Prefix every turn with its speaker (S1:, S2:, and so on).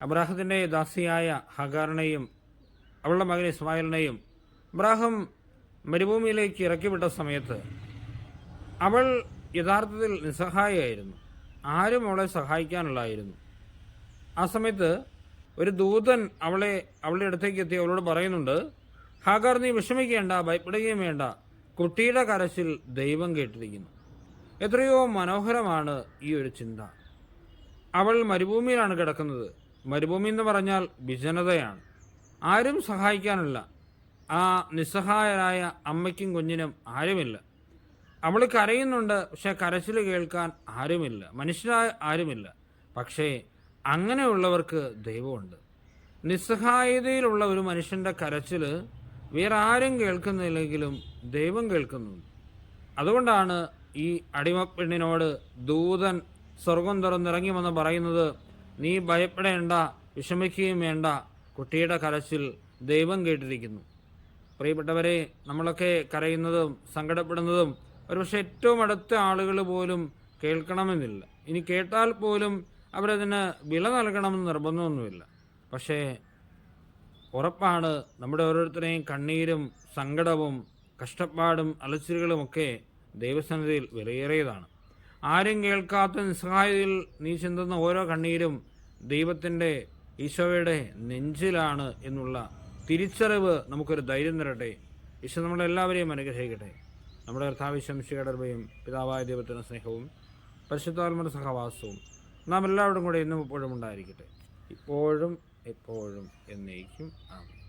S1: അബ്രാഹത്തിൻ്റെ ദാസിയായ ഹഗാറിനെയും അവളുടെ മകൻ ഇസ്മായിലിനെയും അബ്രാഹം മരുഭൂമിയിലേക്ക് ഇറക്കിവിട്ട സമയത്ത് അവൾ യഥാർത്ഥത്തിൽ നിസ്സഹായയായിരുന്നു. ആരും അവളെ സഹായിക്കാനുള്ളായിരുന്നു. ആ സമയത്ത് ഒരു ദൂതൻ അവളുടെ അടുത്തേക്ക് എത്തി അവളോട് പറയുന്നുണ്ട്, ഹാഗാർ, നീ വിഷമിക്കേണ്ട, ഭയപ്പെടുകയും വേണ്ട, കുട്ടിയുടെ കരച്ചിൽ ദൈവം കേട്ടിരിക്കുന്നു. എത്രയോ മനോഹരമാണ് ഈ ഒരു ചിന്ത. അവൾ മരുഭൂമിയിലാണ് കിടക്കുന്നത്. മരുഭൂമി എന്ന് പറഞ്ഞാൽ വിജനതയാണ്. ആരും സഹായിക്കാനില്ല. ആ നിസ്സഹായരായ അമ്മയ്ക്കും കുഞ്ഞിനും ആരുമില്ല. അവൾ കരയുന്നുണ്ട്, പക്ഷെ കരച്ചിൽ കേൾക്കാൻ ആരുമില്ല, മനുഷ്യരായ ആരുമില്ല. പക്ഷേ അങ്ങനെയുള്ളവർക്ക് ദൈവമുണ്ട്. നിസ്സഹായതയിലുള്ള ഒരു മനുഷ്യൻ്റെ കരച്ചിൽ വേറെ ആരും കേൾക്കുന്നില്ലെങ്കിലും ദൈവം കേൾക്കുന്നുണ്ട്. അതുകൊണ്ടാണ് ഈ അടിമപ്പെണ്ണിനോട് ദൂതൻ സ്വർഗം തുറന്നിറങ്ങി വന്ന് പറയുന്നത്, നീ ഭയപ്പെടേണ്ട, വിഷമിക്കുകയും വേണ്ട, കുട്ടിയുടെ കരച്ചിൽ ദൈവം കേട്ടിരിക്കുന്നു. പ്രിയപ്പെട്ടവരെ, നമ്മളൊക്കെ കരയുന്നതും സങ്കടപ്പെടുന്നതും ഒരുപക്ഷെ ഏറ്റവും അടുത്ത ആളുകൾ പോലും കേൾക്കണമെന്നില്ല. ഇനി കേട്ടാൽ പോലും അവരതിന് വില നൽകണമെന്ന് നിർബന്ധമൊന്നുമില്ല. പക്ഷേ ഉറപ്പാണ്, നമ്മുടെ ഓരോരുത്തരെയും കണ്ണീരും സങ്കടവും കഷ്ടപ്പാടും അലച്ചിലുകളുമൊക്കെ ദൈവസന്നിധിയിൽ വിലയേറിയതാണ്. ആരും കേൾക്കാത്ത നിസ്സഹായതയിൽ നീ ചിന്തുന്ന ഓരോ കണ്ണീരും ദൈവത്തിൻ്റെ, ഈശോയുടെ നെഞ്ചിലാണ് എന്നുള്ള തിരിച്ചറിവ് നമുക്കൊരു ധൈര്യം തരട്ടെ. ഈശോ നമ്മളെല്ലാവരെയും അനുഗ്രഹിക്കട്ടെ. നമ്മുടെ കർത്താവ് ശംശിയുടെ കൃപയും പിതാവായ ദൈവത്തിൻ്റെ സ്നേഹവും പരിശുദ്ധാത്മാവിന്റെ സഹവാസവും നാം എല്ലാവരും കൂടെ എന്നും എപ്പോഴും ഉണ്ടായിരിക്കട്ടെ, ഇപ്പോഴും എപ്പോഴും എന്നേക്കും. ആമേൻ.